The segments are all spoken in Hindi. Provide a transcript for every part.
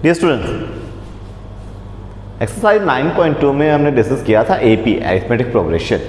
डियर स्टूडेंट्स, एक्सरसाइज 9.2 में हमने डिस्कस किया था एपी अरिथमेटिक प्रोग्रेशन।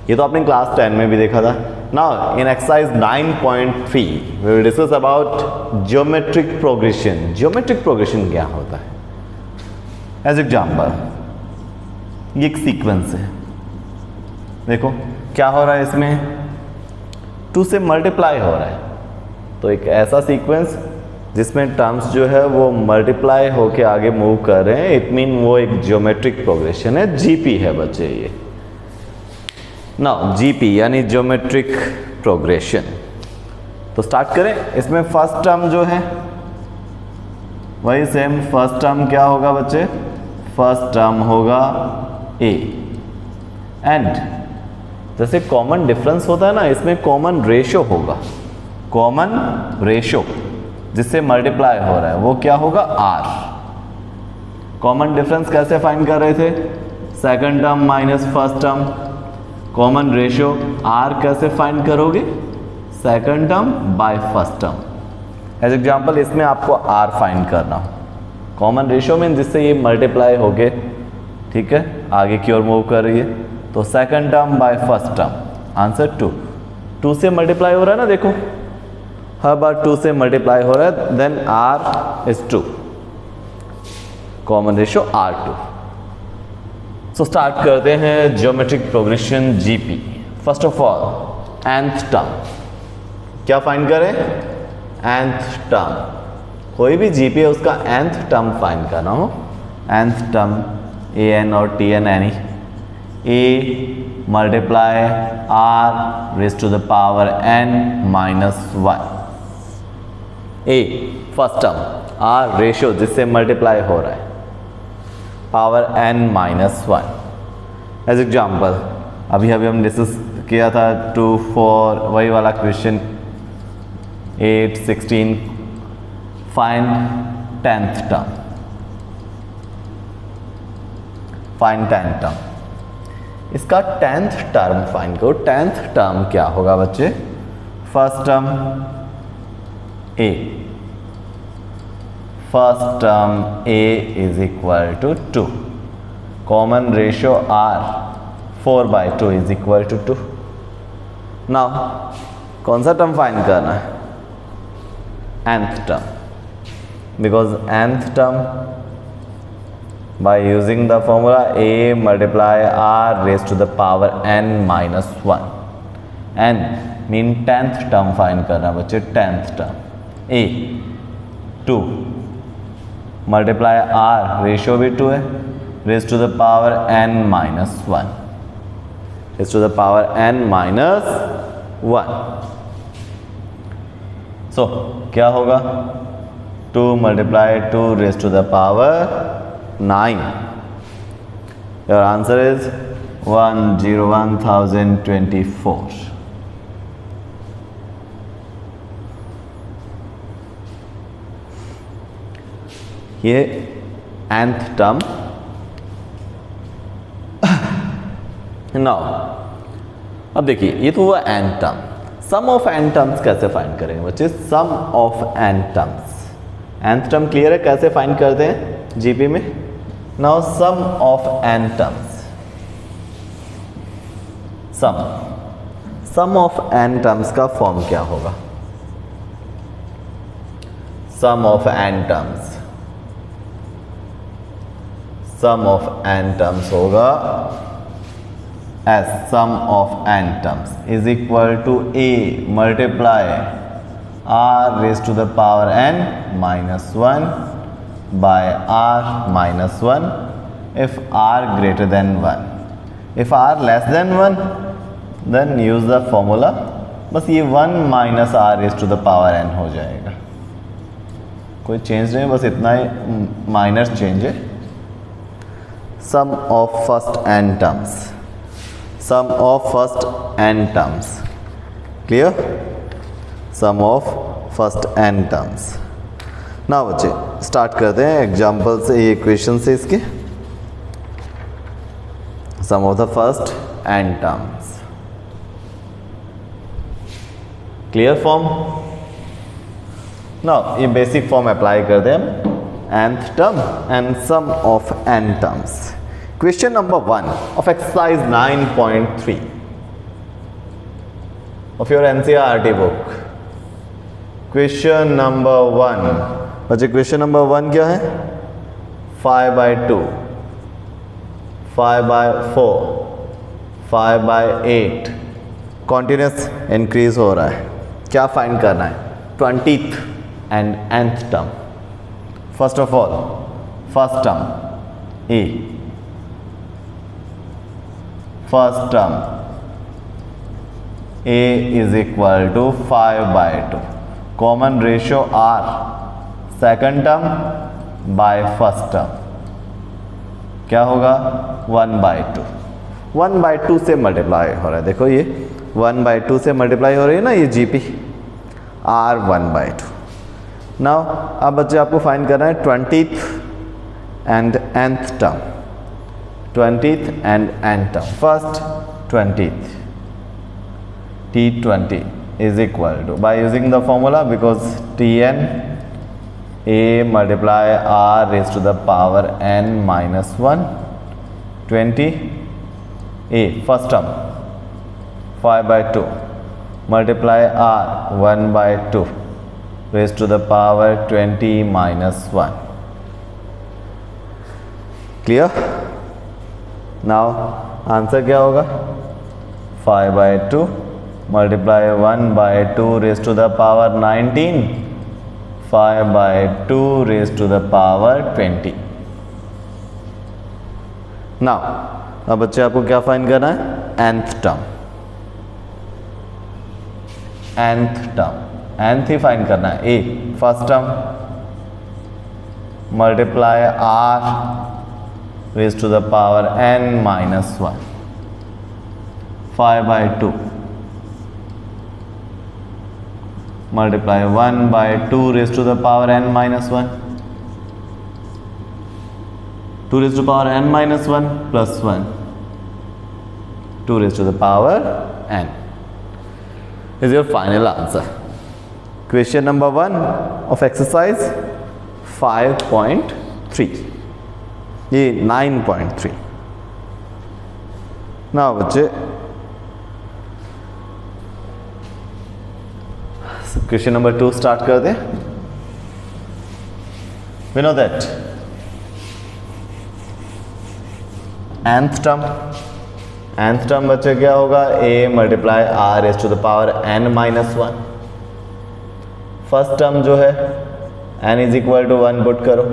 ये तो आपने क्लास 10 में भी देखा था। Now in exercise 9.3 we will discuss about geometric progression. Geometric progression क्या होता है? एज एग्जाम्पल, ये एक सीक्वेंस है, देखो क्या हो रहा है, इसमें 2 से मल्टीप्लाई हो रहा है। तो एक ऐसा सीक्वेंस जिसमें टर्म्स जो है वो मल्टीप्लाई होके आगे मूव कर रहे हैं, इट मीन वो एक ज्योमेट्रिक प्रोग्रेशन है। जीपी है बच्चे ये। नाउ जीपी यानी ज्योमेट्रिक प्रोग्रेशन। तो स्टार्ट करें। इसमें फर्स्ट टर्म जो है वही सेम, फर्स्ट टर्म क्या होगा बच्चे? फर्स्ट टर्म होगा ए। एंड जैसे कॉमन डिफरेंस होता है ना, इसमें कॉमन रेशो होगा। कॉमन रेशो जिससे मल्टीप्लाई हो रहा है वो क्या होगा? आर। कॉमन डिफरेंस कैसे फाइंड कर रहे थे? Second term minus first term. Common ratio R कैसे फाइंड करोगे? Second term by first term. As example, इसमें आपको आर फाइंड करना हो। कॉमन रेशो में जिससे ये मल्टीप्लाई हो गए, ठीक है, आगे की ओर मूव कर रही है, तो second term by first term. Answer 2। 2 से मल्टीप्लाई हो रहा है ना, देखो हर बार 2 से मल्टीप्लाई हो रहा है, then R is 2। Common ratio R2। So start करते हैं geometric progression GP. First of all nth term क्या फाइंड करें? nth term. कोई भी जीपी है उसका nth टर्म फाइंड करना हो। nth टर्म an और tn any. a multiply r raise to the power n minus 1। a first term, r ratio जिससे मल्टीप्लाई हो रहा है, power n minus 1। As example, अभी हम डिस्कस किया था 2, 4, वही वाला question 8, 16। Find 10th term. Find 10th term. इसका 10th टर्म फाइंड करो। 10th टर्म क्या होगा बच्चे? First term a। First term a is equal to 2। Common ratio r 4/2 is equal to 2। Now कौन सा टर्म फाइंड करना है? nth term, because nth term by using the formula a multiply r raised to the power n minus 1, n mean 10th term find करना बच्चे। 10th term a 2 multiply r, ratio भी 2 है, raised to the power n minus 1, raised to the power n minus 1। so क्या होगा? 2 multiply 2 raised to the power 9. Your answer is 101,024. ये nth term। Now अब देखिए, ये तो हुआ n term. Sum of n terms कैसे फाइंड करेंगे बच्चे? Sum of n terms. nth term clear है कैसे फाइंड करते हैं जीपी में? Now sum of n terms. Sum of n terms का फॉर्म क्या होगा? Sum of n terms, sum of n terms होगा as sum of n terms is equal to a multiply r raised to the power n minus 1 by r minus 1 if r greater than 1. If r less than 1 then use the formula। बस ये 1 minus r raised to the power n हो जाएगा। कोई चेंज नहीं, बस इतना ही माइनर चेंज है। Sum of first n terms, sum of first n terms, clear? sum of first n terms। ना बच्चे स्टार्ट करते हैं एग्जाम्पल से, ये इक्वेशन से इसके। sum of the first n terms, clear form? ना ये बेसिक फॉर्म अप्लाई करते हैं हम। nth term and sum of n terms. Question number 1 of exercise 9.3 of your NCERT book. Question number 1 बच्चे, क्वेश्चन नंबर 1 क्या है? 5/2, 5/4, 5/8 कॉन्टिन्यूस इंक्रीज हो रहा है. क्या फाइंड करना है? 20th and nth term. First of all, first term a, first term a is equal to 5/2. Common ratio r, second term by first term क्या होगा? 1/2. 1/2 से मल्टीप्लाई हो रहा है. देखो ये 1/2 से मल्टीप्लाई हो रही है ना ये जीपी r 1/2. नाउ अब बच्चे आपको फाइंड करना है 20th and nth term. 20th and nth term. First 20th, T20 is equal to, by using the formula, because Tn a multiply r raised to the power n minus 1, 20 a first term 5/2 multiply r 1/2 raised to the power 20 minus 1. Clear? Now answer क्या होगा? 5/2 multiply 1/2 raised to the power 19, 5/2 raised to the power 20. Now अब बच्चे आपको क्या फाइंड करना है? nth term. nth term, nth ही फाइंड करना है. a first term multiply r raise to the power n minus 1, 5/2 multiply 1/2 raised to the power n minus 1, 2 raised to the power n minus 1 plus 1, 2 raised to the power n is your final answer. Question number 1 of exercise 5.3, ये 9.3. now बच्चे क्वेश्चन नंबर 2 स्टार्ट कर दे. We know that nth term बच्चे क्या होगा? a multiply r raise to the power n minus 1. First term जो है n is equal to 1 put करो,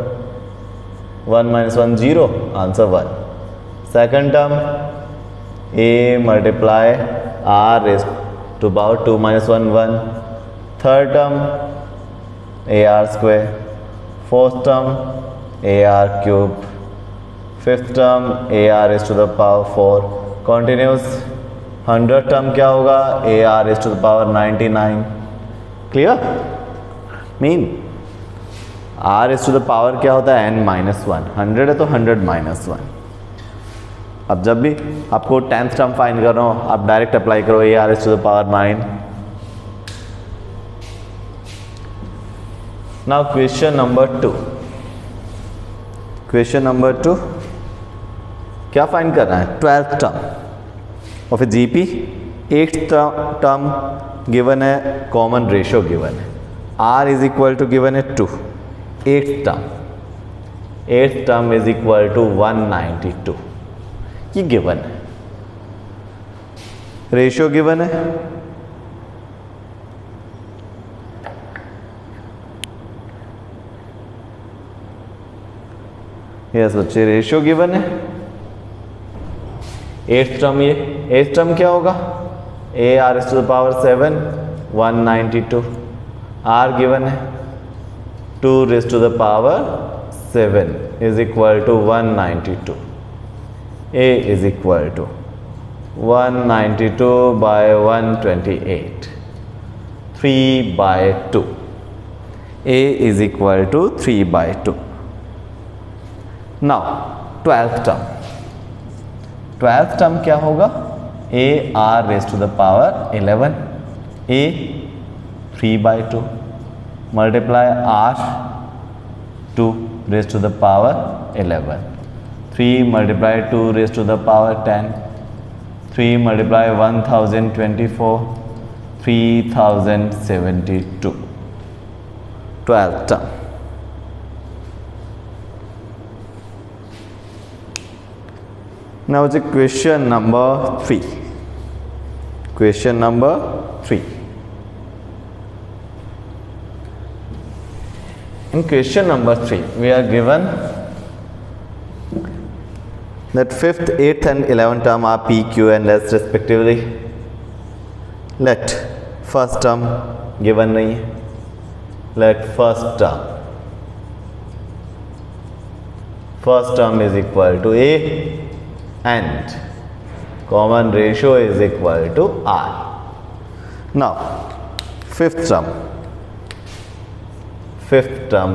1 minus 1 0, answer 1. Second term a multiply r raise to power 2 minus 1 1. Third term ar square. Fourth term ar cube. Fifth term ar raise to the power 4. Continues. 100 term क्या होगा? ar raise to the power 99. Clear? Mean r raise to the power क्या होता है? n minus 1. 100 है तो 100 minus 1. अब जब भी आपको 10th टर्म फाइंड करना हो आप डायरेक्ट अप्लाई करो ar raise to the power 9. Now question number 2. Question number 2 क्या फाइंड करना है? 12th term of a GP. 8th term given है, कॉमन रेशियो गिवन है, r is equal to given है 2. 8th term is equal to 192. ये गिवन है, रेशियो गिवन है. यस बच्चे, रेशियो गिवन है. 8th टर्म, ये 8th टर्म क्या होगा? a r is to the power 7, 192. r given है 2 raised to the power 7 is equal to 192. a is equal to 192 by 128, 3/2. a is equal to 3/2. Now 12th term. 12th term क्या होगा? a r raised to the power 11. a 3/2 multiply r 2 raised to the power 11. 3 multiply 2 raised to the power 10. 3 multiply 1024, 3072. 12th term. Now it's a question number 3. Question number 3. In question number 3, we are given that 5th, 8th and 11th term are P, Q and S respectively. Let first term given nahi hai. Let first term is equal to A and common ratio is equal to R. Now fifth term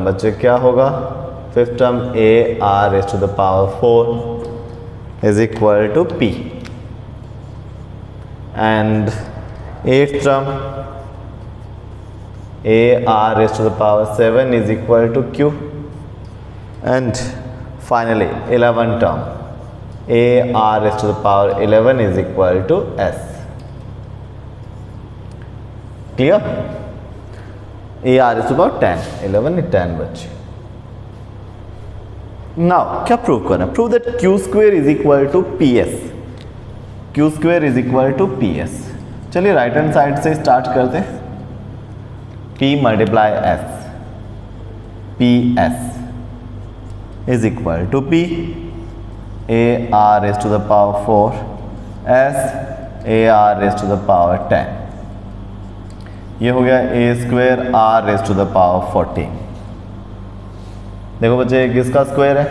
बच्चे क्या होगा? Fifth term A R raised to the power 4 is equal to P, and eighth term A R raised to the power 7 is equal to Q, and finally 11th term A R raised to the power 11 is equal to S. Clear? A R is about 10, 11 is 10 बच्चे. Now क्या प्रूव करना है? Prove that Q square is equal to PS. Q square is equal to PS. चलिए राइट हैंड साइड से स्टार्ट करते हैं. P multiply S, PS is equal to P A R raised to the power 4 S A R raised to the power 10. ये हो गया A square R raised to the power 14. देखो बच्चे किसका स्क्वायर है?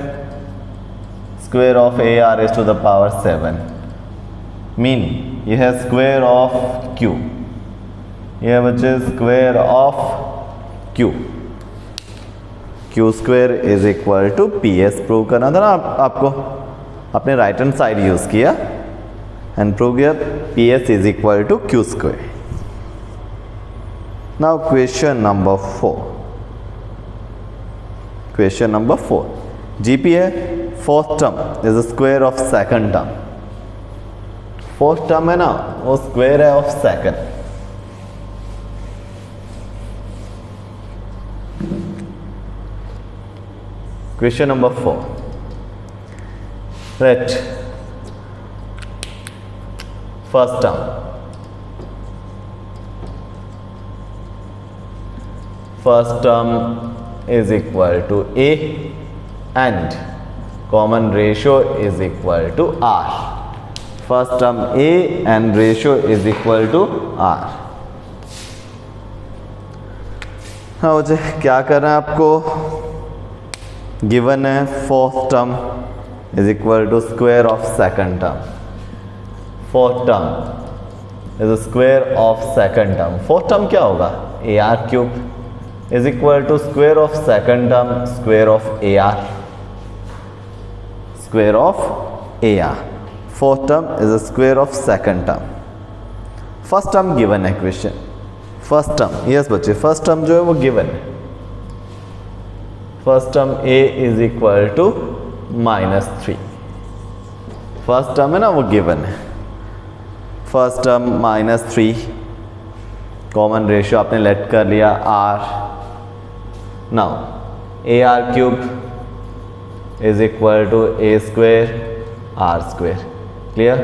Square of A R raised to the power 7. मीन ये है स्क्वायर ऑफ Q. ये है बच्चे square of Q. Q square is equal to PS. Prove करना था ना आपको. आपने राइट हैंड साइड यूज किया एंड प्रूव किया PS is equal to Q square. Now question number 4. Question number 4 GP है. Fourth term is the square of second term. Fourth term है ना, वो स्क्वायर है of second. Question number 4. Let first term is equal to A and common ratio is equal to R. First term A and ratio is equal to R. हाँ मुझे क्या करना है आपको? गिवन है fourth term is equal to square of second term. Fourth term is the square of second term. Fourth term क्या होगा? AR cube is equal to square of second term square of AR. Square of AR. Fourth term is the square of second term. First term given है question. First term yes बच्चे, first term जो है वो given है. First term A is equal to -3. First term है ना वो गिवन है. First term -3. कॉमन रेशियो आपने लेट कर लिया R. नाउ AR cube is equal to A square R square. Clear?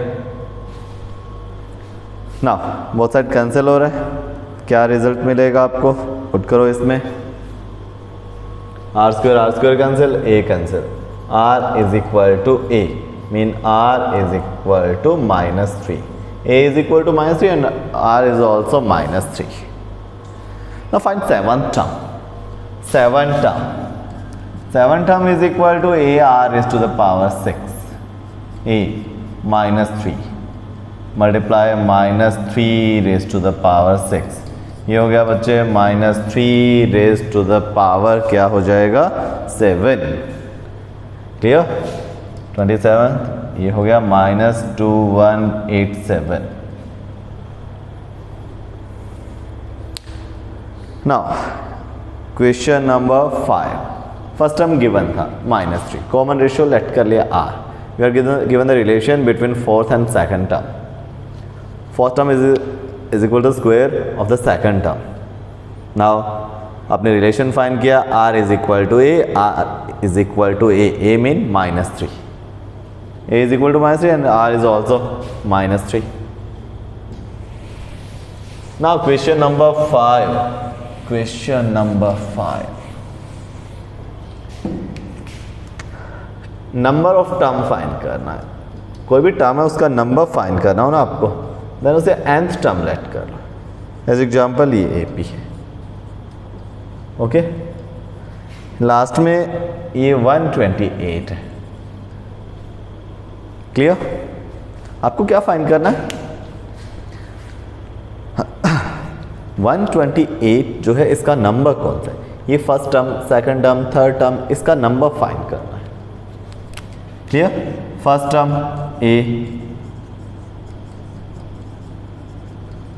Now both side cancel हो रहा है. क्या रिजल्ट मिलेगा आपको? पुट करो इसमें. R square cancel, A cancel. R is equal to A, mean R is equal to -3. A is equal to -3 and R is also -3. Now find seventh term. Seventh term is equal to AR raised to the power 6. A -3 multiply -3 raised to the power 6. ये हो गया बच्चे -3 raised to the power क्या हो जाएगा? 7. क्लियर? 27. ये हो गया -2187. Now question number 5. First term given था -3, कॉमन रेशियो लेट कर लिया r, we are given the relation between fourth and second term, fourth term is equal to square of the second term. Now आपने रिलेशन फाइंड किया, r is equal to a, r is equal to a mean -3, a is equal to -3 and r is also -3. Now question number 5. Question number 5. Number of term find करना है, कोई भी टर्म है उसका नंबर फाइंड करना हो ना आपको, देन उसे nth टर्म लेट कर लो। एज एग्जाम्पल ये AP है, ओके, लास्ट में ये 128 है। क्लियर? आपको क्या फाइंड करना है? 128 जो है इसका नंबर कौन सा है, ये first term, second term, third term, इसका नंबर फाइंड करना है। क्लियर? फर्स्ट टर्म a,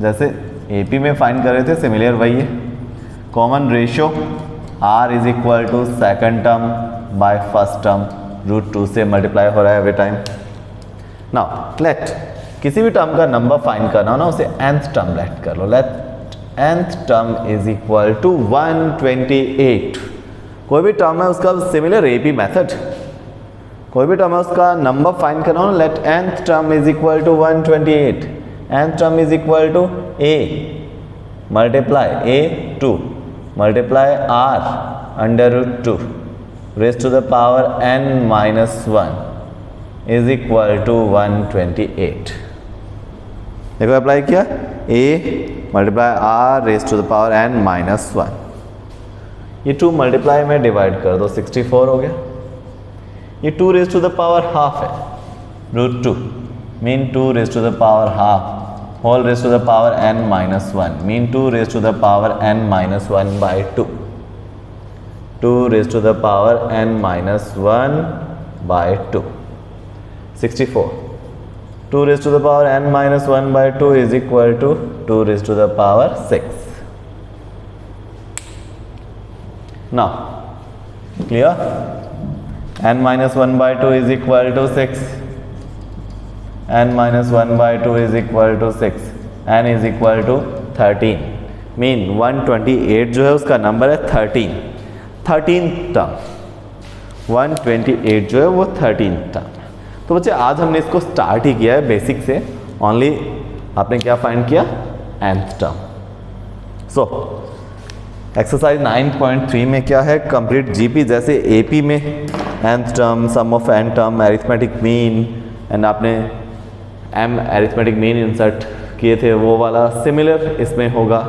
जैसे AP में फाइंड कर रहे थे सिमिलर वही है, common ratio r is equal to second term by first term, √2 से मल्टीप्लाई हो रहा है एवरी टाइम। नाउ लेट किसी भी टर्म का नंबर फाइंड करना हो ना, उसे nth टर्म लेट कर लो, let nth term is equal to 128। कोई भी टर्म है उसका सिमिलर AP मेथड, कोई भी टर्म है उसका नंबर फाइंड करना हो ना, let nth term is equal to 128, nth term is equal to a multiply a2 multiply r under √2 raise to the power n minus 1 is equal to 128। देखो अप्लाई किया, a multiply r raise to the power n minus 1, ये 2 मल्टीप्लाई में डिवाइड कर दो, 64 हो गया। ये 2 raise to the power half है, √2 mean 2 raise to the power half whole raise to the power n minus 1 mean 2 raise to the power n minus 1 by 2, 2 raise to the power n minus 1 by 2, 64, 2 raise to the power n minus 1 by 2 is equal to 2 raise to the power 6। Now clear? n minus 1 by 2 is equal to 6, n minus 1 by 2 is equal to 6, n is equal to 13 mean 128 जो है उसका नंबर है 13 टर्म, 128 जो है वो 13 टर्म। तो बच्चे आज हमने इसको स्टार्ट ही किया है बेसिक से, ओनली आपने क्या फाइंड किया, nth टर्म। सो एक्सरसाइज 9.3 में क्या है, कंप्लीट जीपी, जैसे एपी में nth term, sum of n term, arithmetic mean and आपने m अरिथमेटिक मीन इंसर्ट किए थे, वो वाला सिमिलर इसमें होगा।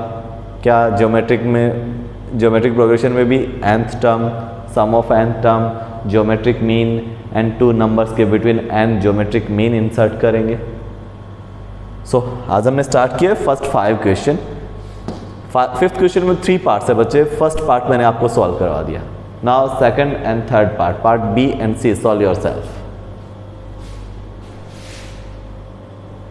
क्या ज्योमेट्रिक में, ज्योमेट्रिक प्रोग्रेशन में भी nth term, sum of n term, geometric mean and 2 numbers के between n geometric mean insert करेंगे। सो आज हमने स्टार्ट किया फर्स्ट 5 क्वेश्चन। 5th क्वेश्चन में 3 पार्ट्स है बच्चे, फर्स्ट पार्ट मैंने आपको सॉल्व करवा दिया। Now second and third part B and C solve yourself.